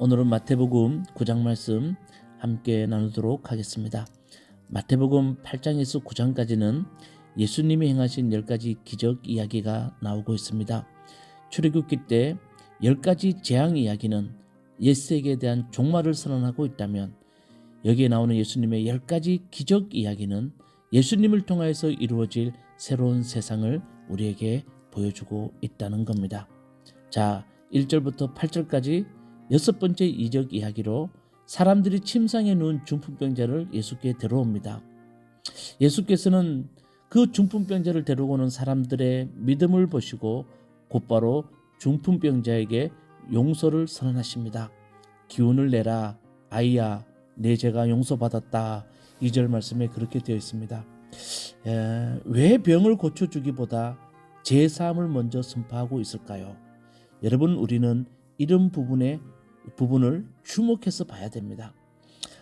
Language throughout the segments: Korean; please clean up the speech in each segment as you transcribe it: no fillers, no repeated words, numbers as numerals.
오늘은 마태복음 9장 말씀 함께 나누도록 하겠습니다. 마태복음 8장에서 9장까지는 예수님이 행하신 10가지 기적 이야기가 나오고 있습니다. 출애굽기 때 10가지 재앙 이야기는 옛세계에 대한 종말을 선언하고 있다면, 여기에 나오는 예수님의 10가지 기적 이야기는 예수님을 통하여서 이루어질 새로운 세상을 우리에게 보여주고 있다는 겁니다. 자, 1절부터 8절까지 6번째 이적 이야기로 사람들이 침상에 누운 중풍병자를 예수께 데려옵니다. 예수께서는 그 중풍병자를 데려오는 사람들의 믿음을 보시고 곧바로 중풍병자에게 용서를 선언하십니다. 기운을 내라, 아이야, 내 죄가 용서받았다. 2절 말씀에 그렇게 되어 있습니다. 왜 병을 고쳐주기보다 죄사함을 먼저 선포하고 있을까요? 여러분, 우리는 이런 부분을 주목해서 봐야 됩니다.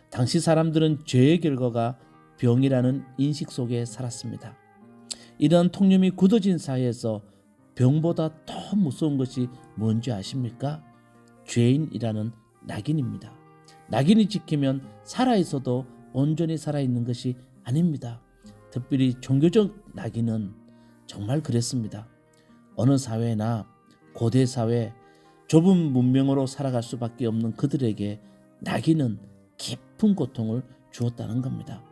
당시 사람들은 죄의 결과가 병이라는 인식 속에 살았습니다. 이러한 통념이 굳어진 사회에서 병보다 더 무서운 것이 뭔지 아십니까? 죄인이라는 낙인입니다. 낙인이 찍히면 살아있어도 온전히 살아있는 것이 아닙니다. 특별히 종교적 낙인은 정말 그랬습니다. 어느 사회나 고대 사회, 좁은 문명으로 살아갈 수밖에 없는 그들에게 낙인은 깊은 고통을 주었다는 겁니다.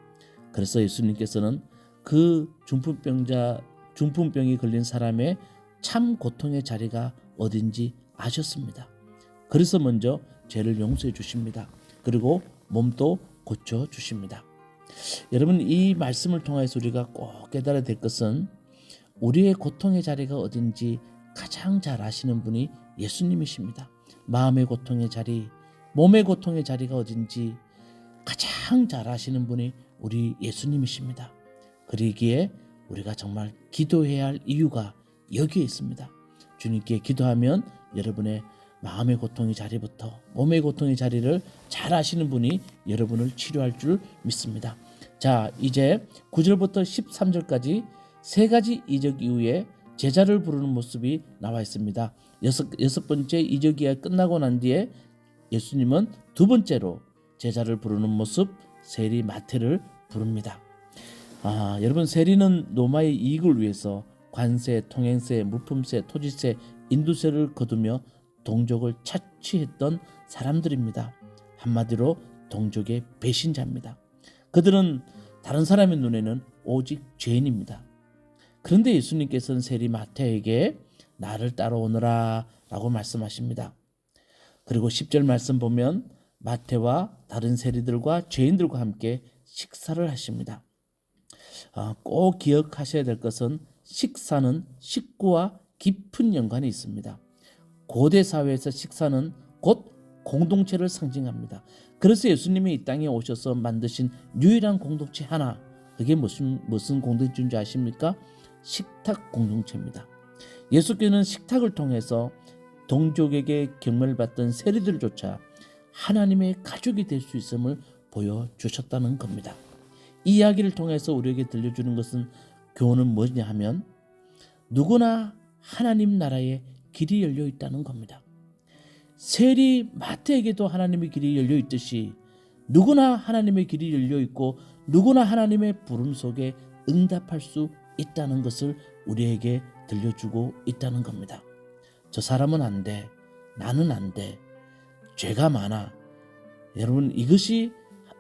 그래서 예수님께서는 그 중풍병이 걸린 사람의 참 고통의 자리가 어딘지 아셨습니다. 그래서 먼저 죄를 용서해 주십니다. 그리고 몸도 고쳐 주십니다. 여러분, 이 말씀을 통해서 우리가 꼭 깨달아야 될 것은 우리의 고통의 자리가 어딘지 가장 잘 아시는 분이 예수님이십니다. 마음의 고통의 자리, 몸의 고통의 자리가 어딘지 가장 잘 아시는 분이 우리 예수님이십니다. 그러기에 우리가 정말 기도해야 할 이유가 여기에 있습니다. 주님께 기도하면 여러분의 마음의 고통의 자리부터 몸의 고통의 자리를 잘 아시는 분이 여러분을 치료할 줄 믿습니다. 자, 이제 9절부터 13절까지 세 가지 이적 이후에 제자를 부르는 모습이 나와 있습니다. 여섯 번째 이적 이야기가 끝나고 난 뒤에 예수님은 두 번째로 제자를 부르는 모습, 세리 마태를 부릅니다. 여러분, 세리는 로마의 이익을 위해서 관세, 통행세, 물품세, 토지세, 인두세를 거두며 동족을 착취했던 사람들입니다. 한마디로 동족의 배신자입니다. 그들은 다른 사람의 눈에는 오직 죄인입니다. 그런데 예수님께서는 세리 마태에게 나를 따라오너라 라고 말씀하십니다. 그리고 10절 말씀 보면 마태와 다른 세리들과 죄인들과 함께 식사를 하십니다. 꼭 기억하셔야 될 것은 식사는 식구와 깊은 연관이 있습니다. 고대 사회에서 식사는 곧 공동체를 상징합니다. 그래서 예수님이 이 땅에 오셔서 만드신 유일한 공동체 하나, 그게 무슨 공동체인 줄 아십니까? 식탁 공동체입니다. 예수께서는 식탁을 통해서 동족에게 경멸을 받던 세리들조차 하나님의 가족이 될 수 있음을 보여주셨다는 겁니다. 이 이야기를 통해서 우리에게 들려주는 것은, 교훈은 뭐냐 하면, 누구나 하나님 나라에 길이 열려 있다는 겁니다. 세리 마태에게도 하나님의 길이 열려 있듯이 누구나 하나님의 길이 열려 있고 누구나 하나님의 부름 속에 응답할 수 있다는 것을 우리에게 들려주고 있다는 겁니다. 저 사람은 안 돼, 나는 안 돼, 죄가 많아. 여러분, 이것이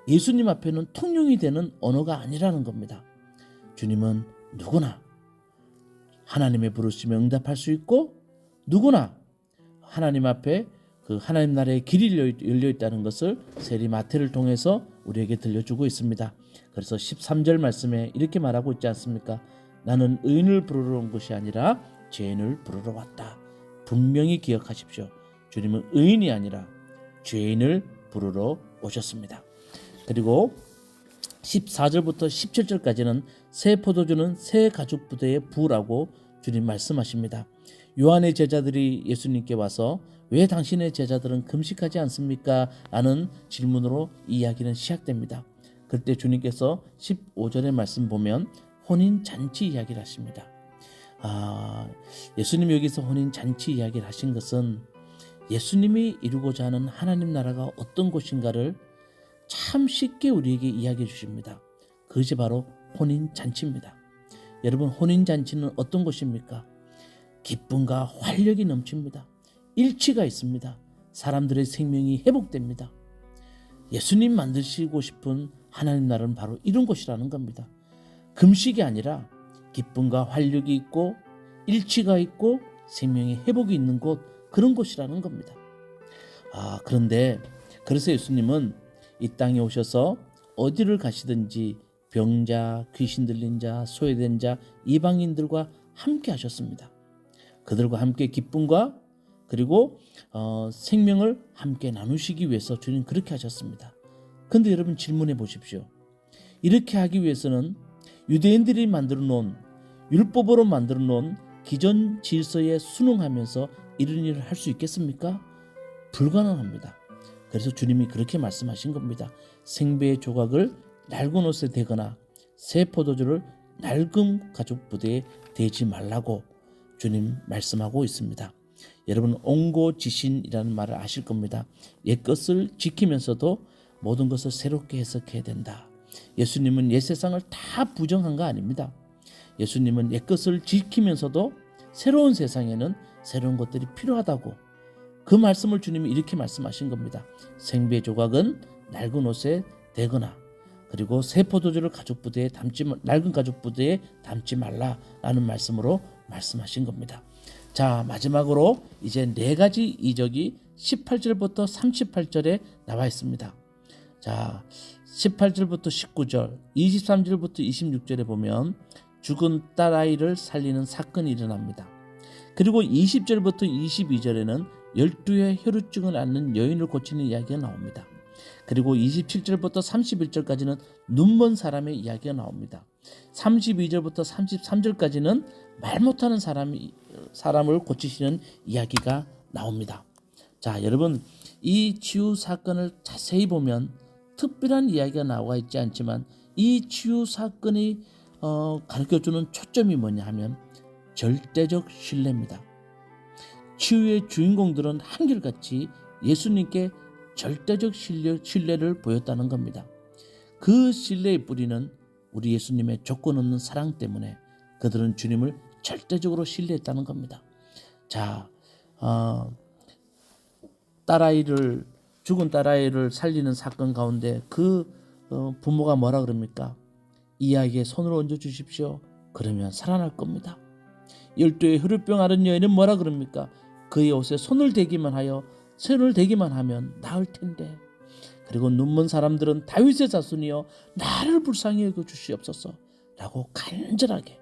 예수님 앞에는 통용이 되는 언어가 아니라는 겁니다. 주님은 누구나 하나님의 부르심에 응답할 수 있고 누구나 하나님 앞에 그 하나님 나라의 길이 열려 있다는 것을 세리 마태를 통해서 우리에게 들려주고 있습니다. 그래서 13절 말씀에 이렇게 말하고 있지 않습니까? 나는 의인을 부르러 온 것이 아니라 죄인을 부르러 왔다. 분명히 기억하십시오. 주님은 의인이 아니라 죄인을 부르러 오셨습니다. 그리고 14절부터 17절까지는 새 포도주는 새 가죽 부대에 부으라고 주님 말씀하십니다. 요한의 제자들이 예수님께 와서 왜 당신의 제자들은 금식하지 않습니까? 라는 질문으로 이 이야기는 시작됩니다. 그때 주님께서 15절의 말씀 보면 혼인잔치 이야기를 하십니다. 예수님 여기서 혼인잔치 이야기를 하신 것은 예수님이 이루고자 하는 하나님 나라가 어떤 것인가를 참 쉽게 우리에게 이야기해 주십니다. 그것이 바로 혼인잔치입니다. 여러분, 혼인잔치는 어떤 것입니까? 기쁨과 활력이 넘칩니다. 일치가 있습니다. 사람들의 생명이 회복됩니다. 예수님 만드시고 싶은 하나님 나라는 바로 이런 것이라는 겁니다. 금식이 아니라 기쁨과 활력이 있고 일치가 있고 생명의 회복이 있는 곳, 그런 곳이라는 겁니다. 그런데 그래서 예수님은 이 땅에 오셔서 어디를 가시든지 병자, 귀신 들린 자, 소외된 자, 이방인들과 함께 하셨습니다. 그들과 함께 기쁨과 그리고 생명을 함께 나누시기 위해서 주님 그렇게 하셨습니다. 그런데 여러분, 질문해 보십시오. 이렇게 하기 위해서는 유대인들이 만들어 놓은, 율법으로 만들어 놓은 기존 질서에 순응하면서 이런 일을 할 수 있겠습니까? 불가능합니다. 그래서 주님이 그렇게 말씀하신 겁니다. 생배의 조각을 낡은 옷에 대거나 새 포도주를 낡은 가죽 부대에 대지 말라고 주님 말씀하고 있습니다. 여러분, 옹고지신이라는 말을 아실 겁니다. 옛것을 지키면서도 모든 것을 새롭게 해석해야 된다. 예수님은 옛 세상을 다 부정한 거 아닙니다. 예수님은 옛것을 지키면서도 새로운 세상에는 새로운 것들이 필요하다고, 그 말씀을 주님이 이렇게 말씀하신 겁니다. 생배 조각은 낡은 옷에 대거나 그리고 새 포도주를 낡은 가죽 부대에 담지 말라라는 말씀으로 말씀하신 겁니다. 자, 마지막으로 이제 네 가지 이적이 18절부터 38절에 나와 있습니다. 자, 18절부터 19절, 23절부터 26절에 보면 죽은 딸아이를 살리는 사건이 일어납니다. 그리고 20절부터 22절에는 12의 혈루증을 앓는 여인을 고치는 이야기가 나옵니다. 그리고 27절부터 31절까지는 눈먼 사람의 이야기가 나옵니다. 32절부터 33절까지는 말 못하는 사람을 고치시는 이야기가 나옵니다. 자, 여러분, 이 치유 사건을 자세히 보면 특별한 이야기가 나와 있지 않지만 이 치유 사건이 가르쳐주는 초점이 뭐냐 하면 절대적 신뢰입니다. 치유의 주인공들은 한결같이 예수님께 절대적 신뢰를 보였다는 겁니다. 그 신뢰의 뿌리는 우리 예수님의 조건 없는 사랑 때문에 그들은 주님을 절대적으로 신뢰했다는 겁니다. 자, 죽은 딸아이를 살리는 사건 가운데 그 부모가 뭐라 그럽니까? 이 아이에게 손을 얹어 주십시오. 그러면 살아날 겁니다. 12의 혈루병 앓은 여인은 뭐라 그럽니까? 그의 옷에 손을 대기만 하면 나을 텐데. 그리고 눈먼 사람들은 다윗의 자손이여 나를 불쌍히 여겨 주시옵소서 라고 간절하게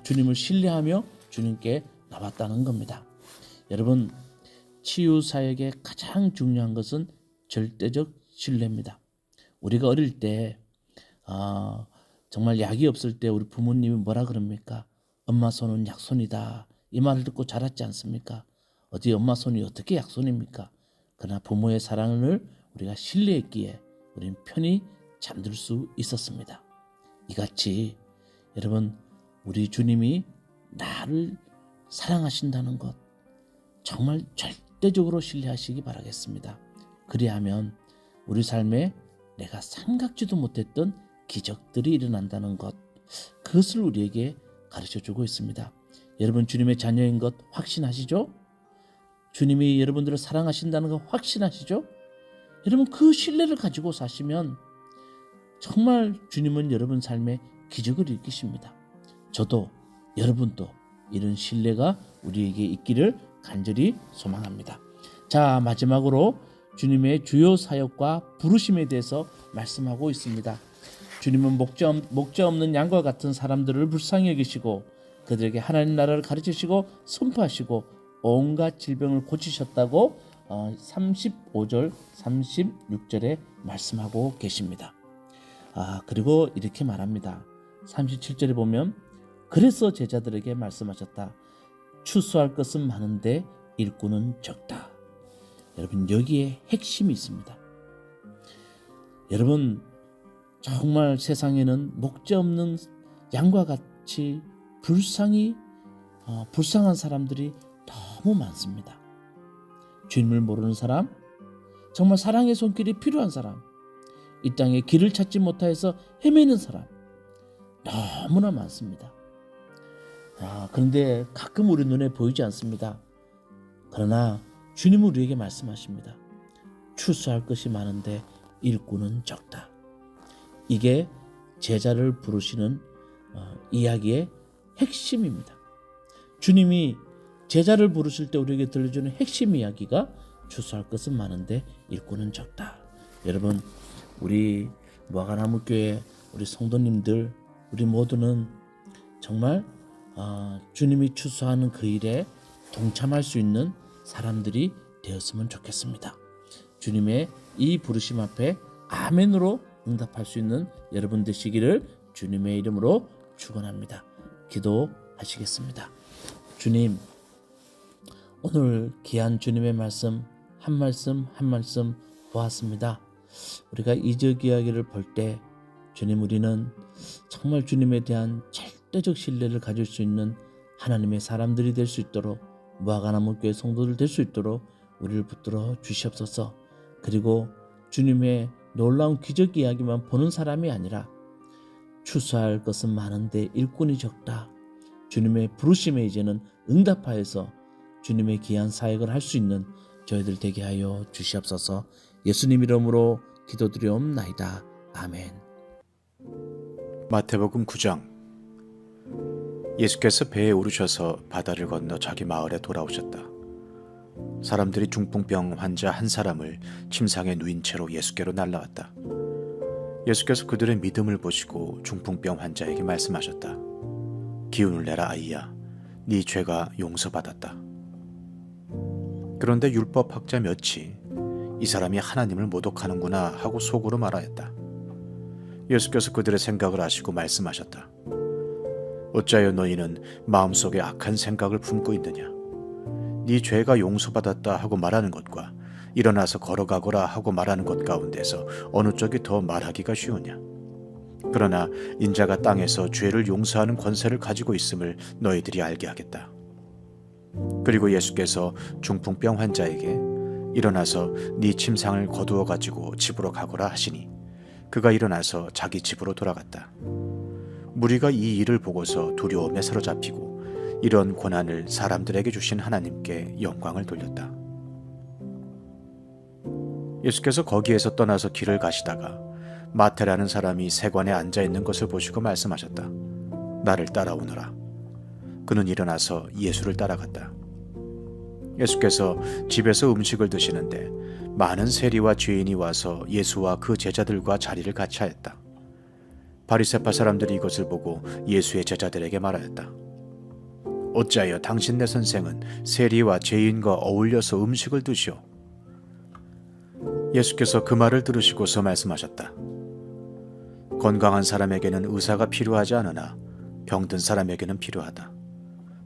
주님을 신뢰하며 주님께 나왔다는 겁니다. 여러분, 치유 사역의 가장 중요한 것은 절대적 신뢰입니다. 우리가 어릴 때 정말 약이 없을 때 우리 부모님이 뭐라 그럽니까? 엄마 손은 약손이다. 이 말을 듣고 자랐지 않습니까? 어디 엄마 손이 어떻게 약손입니까? 그러나 부모의 사랑을 우리가 신뢰했기에 우리는 편히 잠들 수 있었습니다. 이같이 여러분, 우리 주님이 나를 사랑하신다는 것 정말 절대적으로 신뢰하시기 바라겠습니다. 그리하면 우리 삶에 내가 생각지도 못했던 기적들이 일어난다는 것, 그것을 우리에게 가르쳐주고 있습니다. 여러분, 주님의 자녀인 것 확신하시죠? 주님이 여러분들을 사랑하신다는 것 확신하시죠? 여러분, 그 신뢰를 가지고 사시면 정말 주님은 여러분 삶에 기적을 일으키십니다. 저도 여러분도 이런 신뢰가 우리에게 있기를 간절히 소망합니다. 자, 마지막으로 주님의 주요 사역과 부르심에 대해서 말씀하고 있습니다. 주님은 목자 없는 양과 같은 사람들을 불쌍히 여기시고 그들에게 하나님 나라를 가르치시고 선포하시고 온갖 질병을 고치셨다고 35절 36절에 말씀하고 계십니다. 그리고 이렇게 말합니다. 37절에 보면 그래서 제자들에게 말씀하셨다. 추수할 것은 많은데 일꾼은 적다. 여러분, 여기에 핵심이 있습니다. 여러분, 정말 세상에는 목자 없는 양과 같이 불쌍한 사람들이 너무 많습니다. 주님을 모르는 사람, 정말 사랑의 손길이 필요한 사람, 이 땅에 길을 찾지 못하여서 헤매는 사람 너무나 많습니다. 그런데 가끔 우리 눈에 보이지 않습니다. 그러나 주님은 우리에게 말씀하십니다. 추수할 것이 많은데 일꾼은 적다. 이게 제자를 부르시는 이야기의 핵심입니다. 주님이 제자를 부르실 때 우리에게 들려주는 핵심 이야기가 추수할 것은 많은데 일꾼은 적다. 여러분, 우리 무화과나무 교회 우리 성도님들, 우리 모두는 정말 주님이 추수하는 그 일에 동참할 수 있는 사람들이 되었으면 좋겠습니다. 주님의 이 부르심 앞에 아멘으로 응답할 수 있는 여러분 되시기를 주님의 이름으로 축원합니다. 기도하시겠습니다. 주님, 오늘 귀한 주님의 말씀 한 말씀 한 말씀 보았습니다. 우리가 이적 이야기를 볼 때 주님, 우리는 정말 주님에 대한 절대적 신뢰를 가질 수 있는 하나님의 사람들이 될 수 있도록, 무화과나무 교회 성도들 될 수 있도록 우리를 붙들어 주시옵소서. 그리고 주님의 놀라운 기적 이야기만 보는 사람이 아니라 추수할 것은 많은데 일꾼이 적다. 주님의 부르심에 이제는 응답하여서 주님의 귀한 사역을 할 수 있는 저희들 되게 하여 주시옵소서. 예수님 이름으로 기도드리옵나이다. 아멘. 마태복음 9장. 예수께서 배에 오르셔서 바다를 건너 자기 마을에 돌아오셨다. 사람들이 중풍병 환자 한 사람을 침상에 누인 채로 예수께로 날라왔다. 예수께서 그들의 믿음을 보시고 중풍병 환자에게 말씀하셨다. 기운을 내라 아이야, 네 죄가 용서받았다. 그런데 율법학자 몇이 이 사람이 하나님을 모독하는구나 하고 속으로 말하였다. 예수께서 그들의 생각을 아시고 말씀하셨다. 어찌하여 너희는 마음속에 악한 생각을 품고 있느냐? 네 죄가 용서받았다 하고 말하는 것과 일어나서 걸어가거라 하고 말하는 것 가운데서 어느 쪽이 더 말하기가 쉬우냐? 그러나 인자가 땅에서 죄를 용서하는 권세를 가지고 있음을 너희들이 알게 하겠다. 그리고 예수께서 중풍병 환자에게 일어나서 네 침상을 거두어 가지고 집으로 가거라 하시니 그가 일어나서 자기 집으로 돌아갔다. 무리가 이 일을 보고서 두려움에 사로잡히고 이런 고난을 사람들에게 주신 하나님께 영광을 돌렸다. 예수께서 거기에서 떠나서 길을 가시다가 마태라는 사람이 세관에 앉아 있는 것을 보시고 말씀하셨다. 나를 따라오너라. 그는 일어나서 예수를 따라갔다. 예수께서 집에서 음식을 드시는데 많은 세리와 죄인이 와서 예수와 그 제자들과 자리를 같이 하였다. 바리새파 사람들이 이것을 보고 예수의 제자들에게 말하였다. 어찌하여 당신네 선생은 세리와 죄인과 어울려서 음식을 드시오? 예수께서 그 말을 들으시고서 말씀하셨다. 건강한 사람에게는 의사가 필요하지 않으나 병든 사람에게는 필요하다.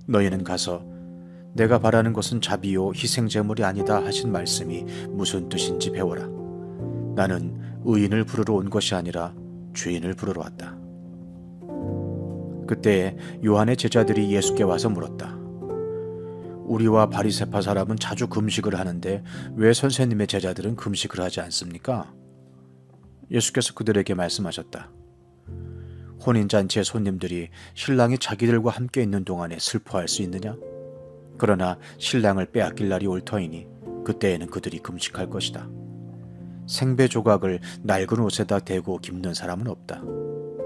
너희는 가서 내가 바라는 것은 자비요 희생제물이 아니다 하신 말씀이 무슨 뜻인지 배워라. 나는 의인을 부르러 온 것이 아니라 죄인을 부르러 왔다. 그때 요한의 제자들이 예수께 와서 물었다. 우리와 바리새파 사람은 자주 금식을 하는데 왜 선생님의 제자들은 금식을 하지 않습니까? 예수께서 그들에게 말씀하셨다. 혼인잔치의 손님들이 신랑이 자기들과 함께 있는 동안에 슬퍼할 수 있느냐? 그러나 신랑을 빼앗길 날이 올 터이니 그때에는 그들이 금식할 것이다. 생배 조각을 낡은 옷에다 대고 깁는 사람은 없다.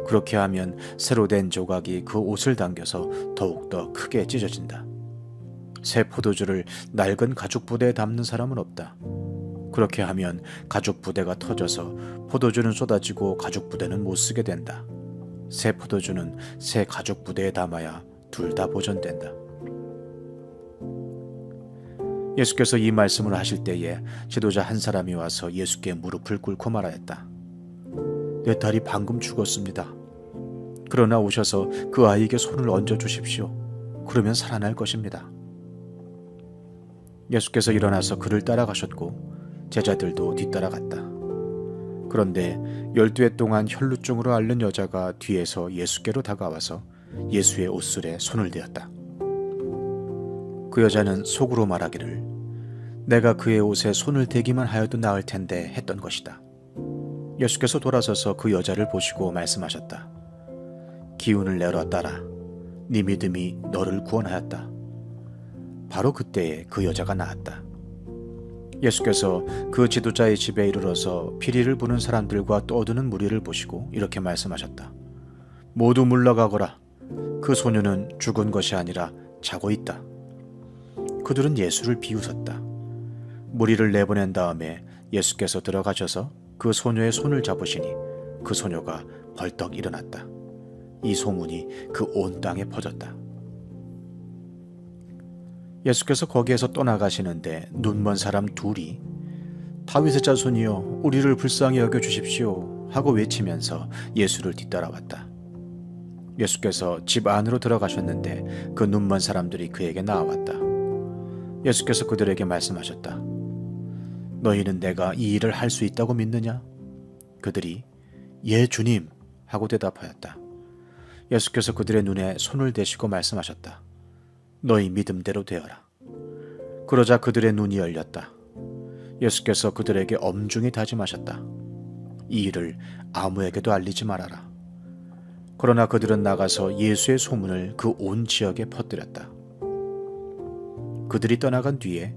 그렇게 하면 새로 된 조각이 그 옷을 당겨서 더욱더 크게 찢어진다. 새 포도주를 낡은 가죽 부대에 담는 사람은 없다. 그렇게 하면 가죽 부대가 터져서 포도주는 쏟아지고 가죽 부대는 못 쓰게 된다. 새 포도주는 새 가죽 부대에 담아야 둘 다 보존된다. 예수께서 이 말씀을 하실 때에 지도자 한 사람이 와서 예수께 무릎을 꿇고 말하였다. 내 딸이 방금 죽었습니다. 그러나 오셔서 그 아이에게 손을 얹어 주십시오. 그러면 살아날 것입니다. 예수께서 일어나서 그를 따라가셨고 제자들도 뒤따라갔다. 그런데 12해 동안 혈루증으로 앓는 여자가 뒤에서 예수께로 다가와서 예수의 옷술에 손을 대었다. 그 여자는 속으로 말하기를 내가 그의 옷에 손을 대기만 하여도 나을 텐데 했던 것이다. 예수께서 돌아서서 그 여자를 보시고 말씀하셨다. 기운을 내어 따라. 네 믿음이 너를 구원하였다. 바로 그때에 그 여자가 나았다. 예수께서 그 지도자의 집에 이르러서 피리를 부는 사람들과 떠드는 무리를 보시고 이렇게 말씀하셨다. 모두 물러가거라. 그 소녀는 죽은 것이 아니라 자고 있다. 그들은 예수를 비웃었다. 무리를 내보낸 다음에 예수께서 들어가셔서 그 소녀의 손을 잡으시니 그 소녀가 벌떡 일어났다. 이 소문이 그 온 땅에 퍼졌다. 예수께서 거기에서 떠나가시는데 눈먼 사람 둘이 다윗의 자손이여 우리를 불쌍히 여겨 주십시오 하고 외치면서 예수를 뒤따라왔다. 예수께서 집 안으로 들어가셨는데 그 눈먼 사람들이 그에게 나아왔다. 예수께서 그들에게 말씀하셨다. 너희는 내가 이 일을 할 수 있다고 믿느냐? 그들이 예 주님 하고 대답하였다. 예수께서 그들의 눈에 손을 대시고 말씀하셨다. 너희 믿음대로 되어라. 그러자 그들의 눈이 열렸다. 예수께서 그들에게 엄중히 다짐하셨다. 이 일을 아무에게도 알리지 말아라. 그러나 그들은 나가서 예수의 소문을 그 온 지역에 퍼뜨렸다. 그들이 떠나간 뒤에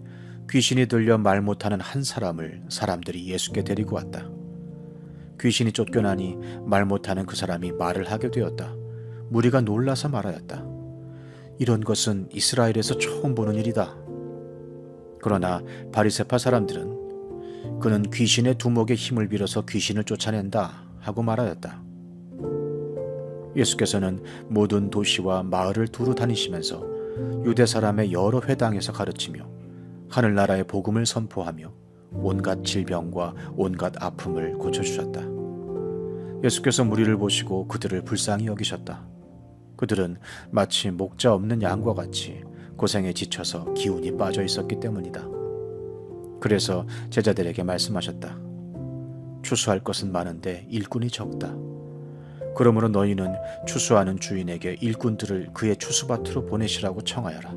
귀신이 들려 말 못하는 한 사람을 사람들이 예수께 데리고 왔다. 귀신이 쫓겨나니 말 못하는 그 사람이 말을 하게 되었다. 무리가 놀라서 말하였다. 이런 것은 이스라엘에서 처음 보는 일이다. 그러나 바리새파 사람들은 그는 귀신의 두목에 힘을 빌어서 귀신을 쫓아낸다 하고 말하였다. 예수께서는 모든 도시와 마을을 두루 다니시면서 유대 사람의 여러 회당에서 가르치며 하늘나라의 복음을 선포하며 온갖 질병과 온갖 아픔을 고쳐주셨다. 예수께서 무리를 보시고 그들을 불쌍히 여기셨다. 그들은 마치 목자 없는 양과 같이 고생에 지쳐서 기운이 빠져 있었기 때문이다. 그래서 제자들에게 말씀하셨다. 추수할 것은 많은데 일꾼이 적다. 그러므로 너희는 추수하는 주인에게 일꾼들을 그의 추수밭으로 보내시라고 청하여라.